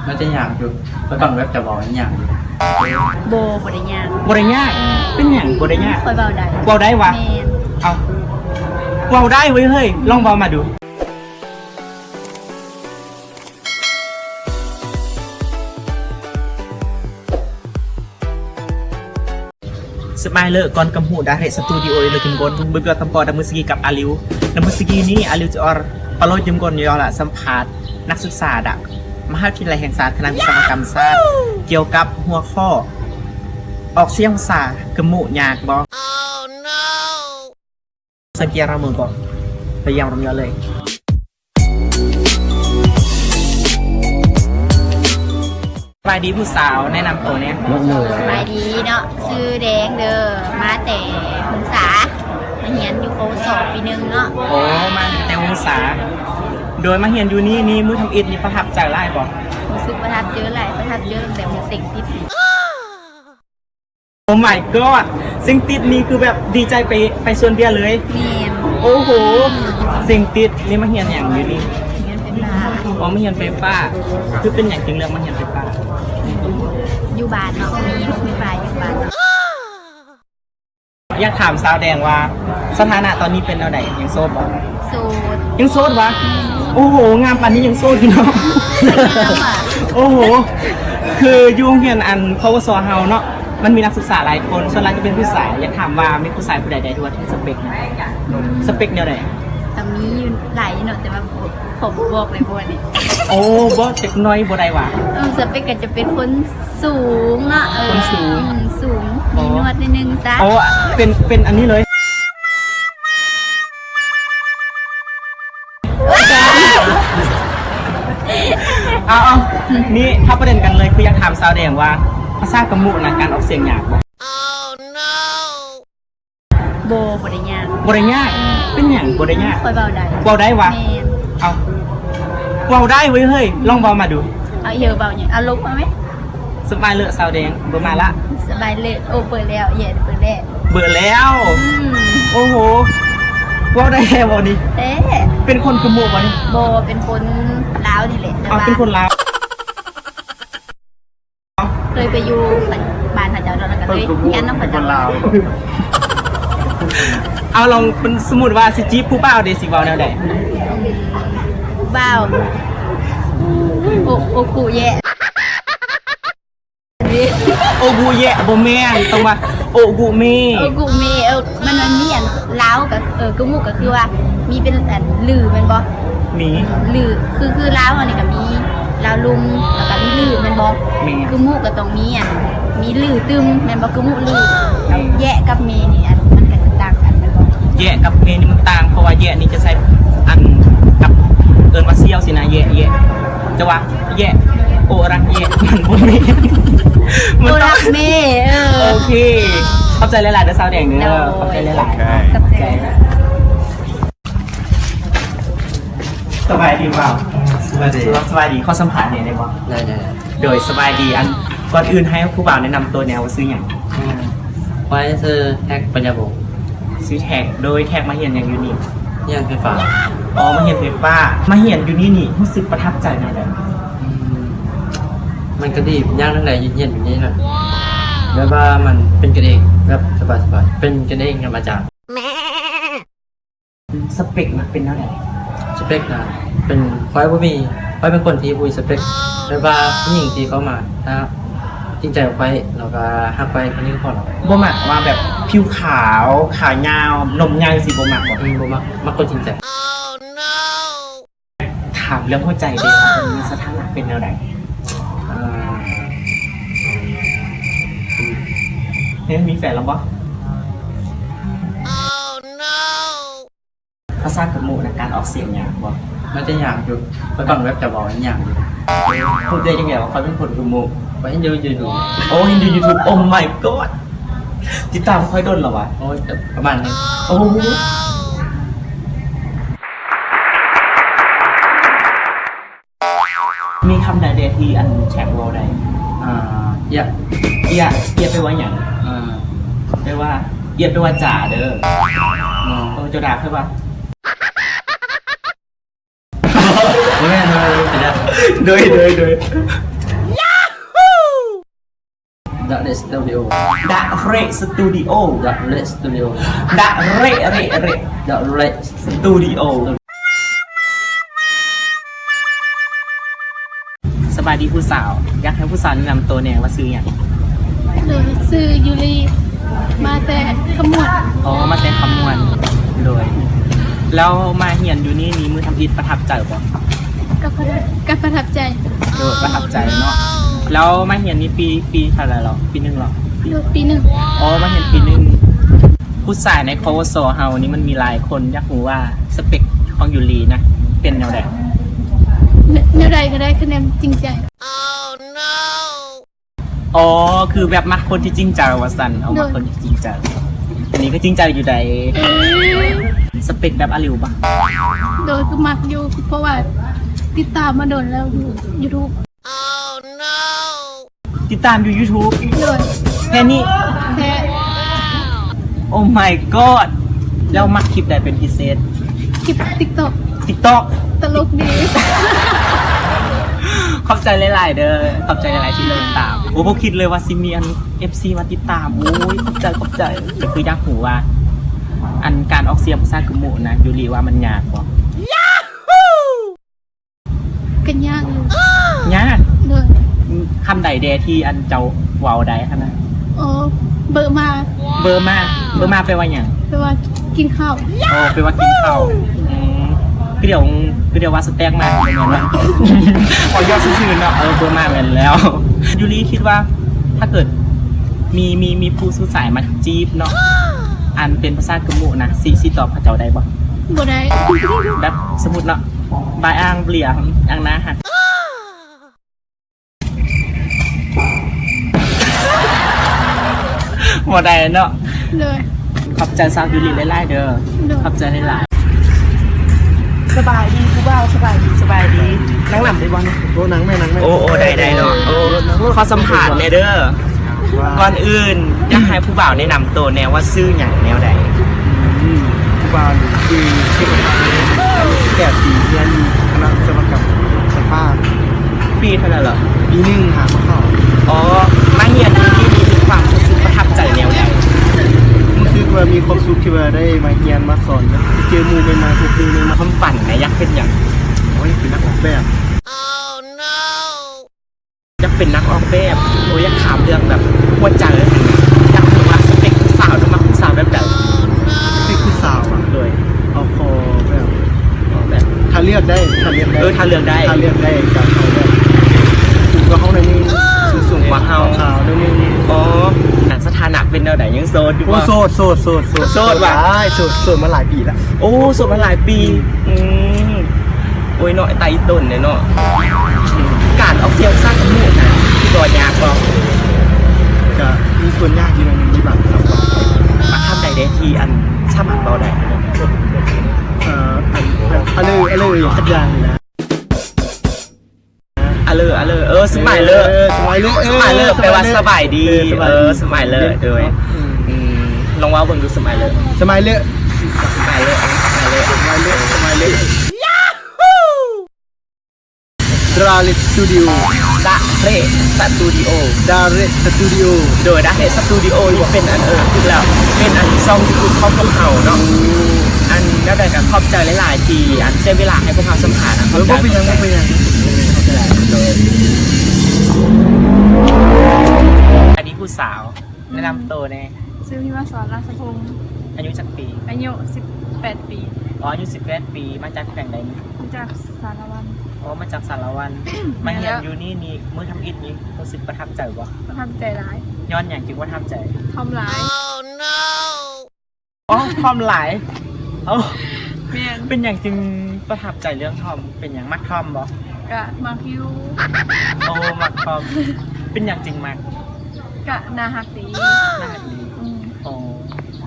มันจะยากอยู่เมื่อก่อนเว็บจะบอกว่าอย่างอยู่โบบได้ยากบ่ได้ยากเป็นหยังบ่ได้ยาก คอยเบาได้เว้าได้วะแมนเอาเว้าได้เว้ยเฮ้ยลองเว้ามาดูสมัยเลิกก่อนกำหูดาเรสตูดิโอเลยจุมกนเบื่อตำปอดมือสกีกับอาลิวในมือสกีนี้อาลิวจะอปโลจุมกนยอละสัมภาษณ์นักศึกษาดักมหาวิทยาลัยแห่งศาสตร์คณะวิศวกรรมศาสตร์เกี่ยวกับหัวข้อออกเสียงภาษากำมูยากบอสังเกตเรามือบอกพยายามรำยอเลยสบายดีผู้สาวแนะนำตัวเนี่ยสบายดีเนาะชื่อแดงเด้อมาแต่พรรษามาเรียนอยู่โคสอบปีหนึ่งเนาะโอ้มาแต่วงศาโดยมาเรียนอยู่นี่มือทำอิฐนี่ประทับใจไล่บ่รู้สึกประทับเยอะหลายประทับเยอะแต่มันเซ็งติดโอ้ my god สิ่งติดนี่คือแบบดีใจไปส่วนเดียวเลยเรียนโอ้โหสิ่งติดนี่มาเรียนอย่างอยู่นี่เรียนเป็นลาอ๋อมาเรียนไฟฟ้าคือเป็นอย่างจริงเรื่องมาเรียนไฟฟ้าอยู่บ้านเนาะมีลูกมีปลายอยู่บ้านเนาะอยากถามสาวแดงว่าสถานะตอนนี้เป็นอะไรยังโสดบ่โสดยังโสดวะโอ้โหงามปันนี้ยังโสดอยู่เนาะโอ้โหคือยุ่งเรียนอันพวสเฮาเนาะมันมีนักศึกษาหลายคนส่วนใหญ่จะเป็นผู้ชายอยากถามว่ามีผู้ชายผู้ใดที่ว่าที่สเปคนะสเปคแนวไหนแต่มีอยู่หลายเนาะแต่ว่าผมบอกเลยบ่นี่โอ้บ่เด็กน้อยบ่ได้ว่ะสเปคก็จะเป็นคนสูงเนาะคนสูงมีนวดนิดนึงซะโอ้เป็นอันนี้เลยเอานี่เข้าประเด็นกันเลยคืออยากถามสาวแดงว่าภาษากำมูนะการออกเสียงยากบ่โบได้ยากบ่ได้ยากเป็นหยังบ่ได้ยากคอยเบาได้เว้าได้วะเอาเว้าได้เว้ยเฮ้ยลองเว้ามาดูเอาเยอะเบาเนี่ยเอาลบมาไหมสบายเลยสาวแดงเบื่อมาละสบายเลยโอ้เปิดแล้วเย็นเปิดแล้วเบื่อแล้วโอ้โหเว้าได้แค่บ่นี่เป็นคนกำมูบ่นี่โบเป็นคนลาวนี่แหละเป็นคนลาวเคยไปอยู่บ้านพระเจ้าดอนกันเลยงั้นน้องพระเจ้าเอาลองเป็นสมมุติว่าสิจีบผู้บ่าวเดสิเว้าแนวใดบ่าวโอกูแย่โอกูแย่บ่แม่นต้องว่าโอกูเมมันมีอันลาวกับกมุกก็คือว่ามีเป็นอันลือแม่นบ่มีลือคือลาวอันนี้ก็มีลาวลุงแล้วก็มีลือแม่นบ่กมุกก็ต้องมีอันมีลือตึมแม่นบ่กมุกลือแย่กับเมนี่อันมันก็จะต่างกันแม่นบ่แย่กับเมนี่มันต่างเพราะว่าแย่นี่จะใช้อันกับเอิ้นว่าเซี่ยวสินะแย่จะว่าแย่โอรักแย่มันบ่มีโอรักเมโอเคขอบใจหลายๆเด้อสาวแดงเด้อขอบใจหลายๆขอบใจสบายดีเปล่าสบายดีข้อสัมผัสเนี่ยได้บ่ได้โดยสบายดีอันก่อนอื่นให้ผู้บ่าวแนะนำตัวแนวว่าซื้ออย่างไว้ซื้อแท็กปัญญาบุกซื้อแท็กโดยแท็กมาเหียนอย่างอยู่นี่ย่างไฟฟ้าอ๋อมาเหียนไฟฟ้ามาเหียนอยู่นี่รู้สึกประทับใจไหมเลยมันก็ดีย่างทั้งไหนเย็นๆอยู่นี่แหละแล้วว่ามันเป็นกันเองแบบสบายเป็นกันเองธรรมชาติสเปคมันเป็นเท่าไหร่สเปคนะเป็นคอยผู้มีคอยเป็นคนที่มีสเปคแล้วว่าผู้หญิงที่เขามาถ้าจริงใจออกไปเราก็หักไปคนนี้ก็พอแล้วบ่มักว่าแบบผิวขาวขายาวนมใหญ่สิบ่มักบ่บ่มักคนจริงใจถามเรื่องหัวใจเด็กมีสถานะเป็นแนวไหนมีแฟนแล้วปะภาษากำมูนะการออกเสียงยากปะมันจะยากอยู่เมื่อก่อนเว็บจะบอกว่าอย่างอยู่พูดได้ยังไงว่าเขาเป็นคนกำมูไปเห็นดูยูทูบโอ้เห็นดูยูทูบโอ้ my god ติดตามค่อยโดนหรอวะโอ้ยประมาณนี้โอ้มีคำใดเดทีอันแชร์วอลใดเอียไปว่าอย่างไปว่าเอียไปว่าจ่าเด้อโจดาเพื่อว่าไม่เป็นไรโดย ดะเรสตูดิโอ ดะเรสตูดิโอ ดะเรสตูดิโอ ดะเรเรเร ดะเรส สตูดิโอสบายดีผู้สาวอยากให้ผู้สาวแนะนำตัวเนี่ยว่าซื้ออย่าง โดยซื้อยูรีมาแต่ขมวด อ๋อมาแต่คำนวณโดยแล้วมาเหียนอยู่นี่มีมือทำอิฐประทับใจบ่ กับประทับใจ โดยประทับใจเนาะแล้วมาเหียนนี่ปีเท่าไหร่หรอปีหนึ่งหรอ โดยปีหนึ่ง อ๋อมาเหียนปีหนึ่งผู้สายในคอวสเฮานี่มันมีหลายคนอยากรู้ว่าสเปคของยูรีนะเป็นแนวใด แนวใดก็ได้คะแนนจริงใจ อ๋อคือแบบมักคนที่จริงใจว่าสันเอามักคนที่จริงใจอันนี้ก็จริงใจอยู่ใดสเปคแบบอาริวปะ โดยก็มักอยู่เพราะว่าติดตามมาโดนแล้วอยู่ยูทูบ ติดตามอยู่ YouTube โดย แค่นี้ แท้ โอ้ my god แล้วมักคลิปใดเป็นพิเศษ คลิปติ๊กต็อก TikTok ตลกดี ขอบใจหลายๆเด้อขอบใจหลายๆที่ติดตามโอ้บ่คิดเลยว่าสิมีอัน FC มาติดตามโอ้ยขอบใจแต่คืออยากรู้ว่า อันการออกเสียงภาษากะหมู่นะยูรีว่ามันยากบ่ กันยากอยู่ ยาก โดย คำใดแดที่อันเจ้าเว้าได้คั่นนะ โอ้เบอร์มา เบอร์มาแปลว่าหยัง แปลว่ากินข้าว โอ้แปลว่ากินข้าวคือเดี๋ยวว่าสเต็กมาเหมือนว่า ขอยอดซื่อๆเนาะเบอร์มาแม่นแล้วยูรีคิดว่าถ้าเกิดมีผู้สู้สายมาจีบเนาะอันเป็นภาษากะหมู่นะสิตอบเขาเจ้าได้บ่ บ่ได้ แบบสมมุติเนาะบายอ้างเบลียอ้างนะฮะบ่ได้เนาะ เลย ขอบใจซาวยูริหลายๆเด้อ เด้อ ขอบใจหลายๆสบายดีผู้บ่าวสบายดีนั่งหลับได้บ่เนี่ย โอ้หนังแม่หนังแม่ โอ้ได้เนาะโอ้ขอสัมผัสแน่เด้อก่อนอื่นอยากให้ผู้บ่าวแนะนำตัวแนวว่าซื้อหยังแนวใด ผู้บานคือเทคนิค8 ปีเรียนคณะวิศวกรรมไฟฟ้า ปีเท่านั้นเหรอ ปีหนึ่งหามาเข้า อ๋อมาเรียนที่นี่มีความรู้สึกประทับใจแนวใด รู้สึกว่ามีความสุขที่ว่าได้มาเรียนมาสอนนะเจอหมู่ใหม่ๆพวกนี้เลยมา ความฝันนะอยากเป็นหยัง โอ้ยเป็นนักออกแบบ อยากเป็นนักออกแบบโอ้ยอยากถามเรื่องแบบหัวใจเลยอยากรู้ว่าสเปคผู้สาวต้องมาผู้สาวแบบใด เป็นผู้สาวอ่ะ เลย เอาคอแบบ แบบ ถ้าเลือกได้ถ้าเลือกได้ ถ้าเลือกได้ ถ้าเลือกได้จะเอาแบบสูงกว่าเขาหน่อยนึง สูงกว่าเฮา ขาวหน่อยนึง อ๋อหนังสถานะเป็นแนวไหนยังโซดอยู่ โอ้ ว่า โสดว่ะโสดมาหลายปีละ โอ้โสดมาหลายปีโอ้ยเนาะไตต้นเนี่ยเนาะการออกเสียงสร้างกระมูกนะที่ตัวยากก็ จะมีส่วนยากอยู่หน่อยนึงมีบางครับ มาทำใดได้ทีอันสามารถเบาได้ อะไรสักอย่างนะ สมัยเลย สมัยเลย สมัยเลยแปลว่าสบายดีสมัยเลยด้วยลองว่าเบิ่งดูสมัยเลย สมัยเลย สมัยเลย ดาริสตูดิโอ ดาเรสตูดิโอ ดาริสตูดิโอ โดยดาเรสตูดิโอนี่เป็นอันคือแล้วเป็นอันซองคือครอบครัวเฮาเนาะอันแล้วแต่กับขอบใจหลายๆทีอันเสียเวลาให้พวกเราสัมผัสนะ ก็เป็นยัง อันนี้ผู้สาวแนะนำตัวแน่ ซื้อพิมาสอนราชพงศ์ อายุจักปี อายุ18 ปี อ๋ออายุ18 ปีมาจากแข่งใดนี่ มาจากสารวัน อ๋อมาจากสารวันมาเรียนอยู่นี่มื้อทำอิฐนี่รู้สึกประทับใจบ่ ประทับใจร้าย ย้อนอย่างจริงว่าประทับใจ ทำร้าย อ๋อความหลายเอ้า แม่น เป็นอย่างจริงประทับใจเรื่องทอมเป็นอย่างมักทอมบ่ กะมาคิว โอ้มักทอมเป็นอย่างจริงมัก กะนาฮักดี น่าดี อืม อ๋อ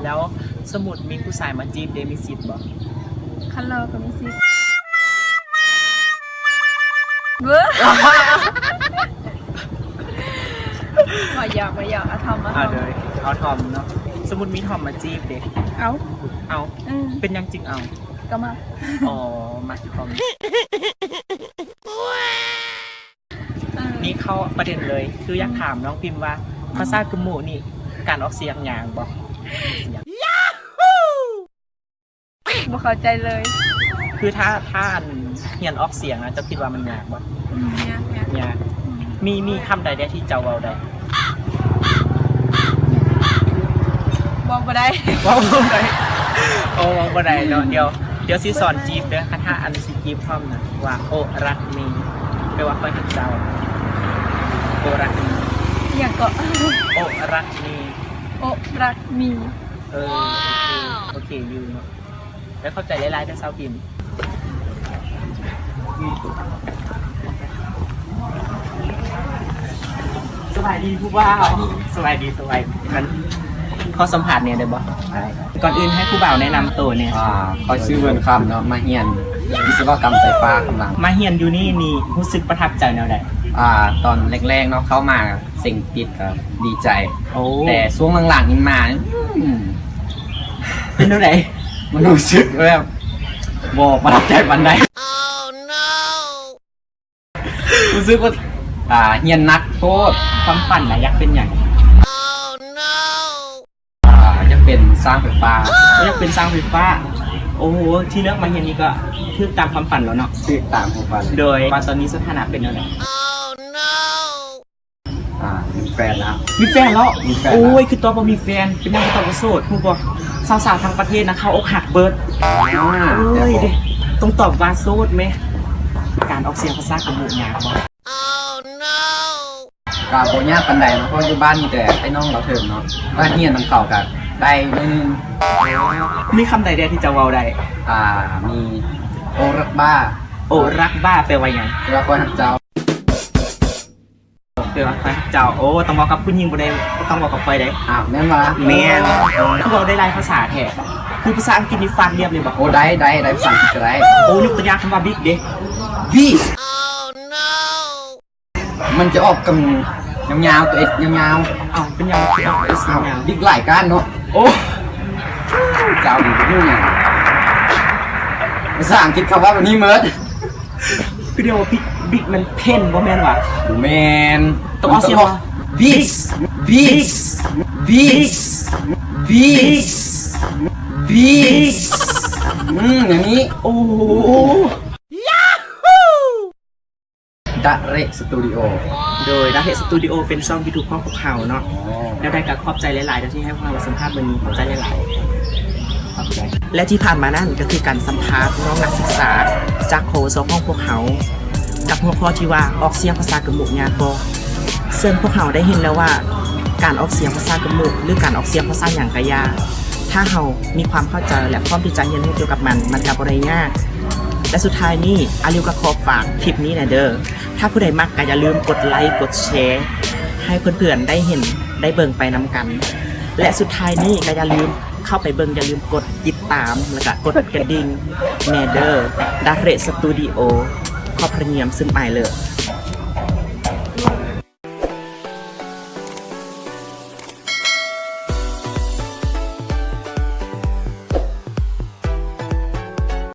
แล้วสมุดมีผู้ชายมาจีบเดมิซิตบ่ คันเราก็มีสิทธิ์เบ้อมาอยากเอาทำมา เอา ทำ เลยเอาทอมเนาะสมุดมีทอมมาจีบเด็ก เอา เอา อืม เป็นอย่างจริงเอา ก็มา อ๋อมักทอม เออ นี่เข้าประเด็นเลยคืออยากถามน้องพิมพ์ว่า ภาษากะหมู่นี่การออกเสียงยากบ่ บ่เข้าใจเลย คือถ้าอันเรียนออกเสียงนะจะคิดว่ามันยากบ่ ยาก ยากมีคำใดได้ที่เจ้าเว้าได้ บอกบ่ได้ เว้าบ่ได้โอ้เว้าบ่ได้เนาะเดี๋ยวสิสอนจีบเด้อถ้าอันสิจีบพร้อมนะว่าโอรักมีแปลว่าค่อยหักเจ้าโอรักมี อย่างก็ โอรักมี โอรักมี โอเคอยู่เนาะแล้วเข้าใจหลายๆเด้อสาวพิมพ์สบายดีผู้บ่าวสบายดีมันข้อสัมผัสเนี่ยได้บ่ ใช่ ก่อนอื่นให้ผู้บ่าวแนะนำตัวเนี่ย เขาชื่อเวิร์นคำเนาะมาเฮียนวิศวกรรมไฟฟ้ากำลัง มาเฮียนอยู่นี่รู้สึกประทับใจแนวใด ตอนแรกๆเนาะเข้ามาสิ่งติดกับดีใจ โอ้ แต่ช่วงหลังๆนี่มาเป็นแนวใด มันรู้สึกแบบบอกประทับใจปันใดรู้สึกว่าเฮียนนักโทษ ความฝันน่ะอยากเป็นหยัง จะเป็นสร้างไฟฟ้า อยากเป็นสร้างไฟฟ้าโอ้โหที่เลือกมาเฮียนนี่ก็คือตามความฝันแล้วเนาะ ชื่อตามของฟัน โดยว่าตอนนี้สถานะเป็นแนวใด มีแฟนแล้ว มีแฟนแล้ว มีแฟนแล้ว โอ้ยคือตัวบ่มีแฟนเป็นยังตัวบ่โสดผู้บ่สาวๆทั้งประเทศนะเขาอกหักเบิดโอ้ยเด้ต้องตอบว่าโสดไหมการออกเสียงภาษากะหมู่ยากบ่ กาโบญาปันใดเนาะเพราะอยู่บ้านมีแต่ไอ้น้องเราเถิมเนาะบ้านเฮียนน้ำเข่ากันได้นึง มีคำใดเดียวที่จะเว้าได้ มีโอรักบ้า โอ้รักบ้าแปลว่าหยัง เวลาคอยหักเจ้า แปลว่าใครเจ้าโอ้ต้องบอกกับผู้หญิงบ่ได้ต้องบอกกับใครได้ แม่นมา แม่นคือเราได้หลายภาษาแท้คือภาษาอังกฤษนี่ฟังเรียบเลยบ่ โอ้ได้ภาษาอังกฤษก็ได้ โอ้ยกตัวอย่างคำว่าบิ๊กเด้ บีมันจะออกกับยาวๆตัวเอ็ดยาว อ้าวเป็นยังไงคือเอาเสียงยาว บิ๊กหลายก้านเนาะโอ้เจ้าดีนี่ไงภาษาอังกฤษคำว่าแบบนี้เมิร์ด คือเรียกว่าบิ๊กมันเพ่นบ่แม่นว่ะ แมน ต้องเอาเสียงว่า บิ๊กบิ๊กบิ๊กบิ๊กบิ๊กอย่างนี้ โอ้โห ดะเรสตูดิโอ โดยดาเฮสตูดิโอเป็นช่องยูทูบของพวกเขาเนาะแล้วได้การขอบใจหลายๆที่ให้พวกเราสัมภาษณ์วันนี้ขอบใจหลายๆ ขอบใจ และที่ผ่านมานั่นก็คือการสัมภาษณ์น้องนักศึกษาจากโคสห้องพวกเขากับหัวข้อที่ว่าออกเสียงภาษากะหมู่ยากบ่ซึ่งพวกเขาได้เห็นแล้วว่าการออกเสียงภาษากะหมู่หรือการออกเสียงภาษาหยังก็ยากถ้าเรามีความเข้าใจและพร้อมที่จะเรียนรู้เกี่ยวกับมันก็บ่ได้ยากและสุดท้ายนี้อาริวก็ขอฝากคลิปนี้หน่อยเด้อถ้าผู้ใดมักก็อย่าลืมกดไลค์กดแชร์ให้เพื่อนๆได้เห็นได้เบิ่งไปนำกัน และสุดท้ายนี้ก็อย่าลืมเข้าไปเบิ่งอย่าลืมกดติดตามแล้วก็กดกระดิ่งแมเดอร์ดาเรสตูดิโอขอบพระเนียมซึ่งไปเลย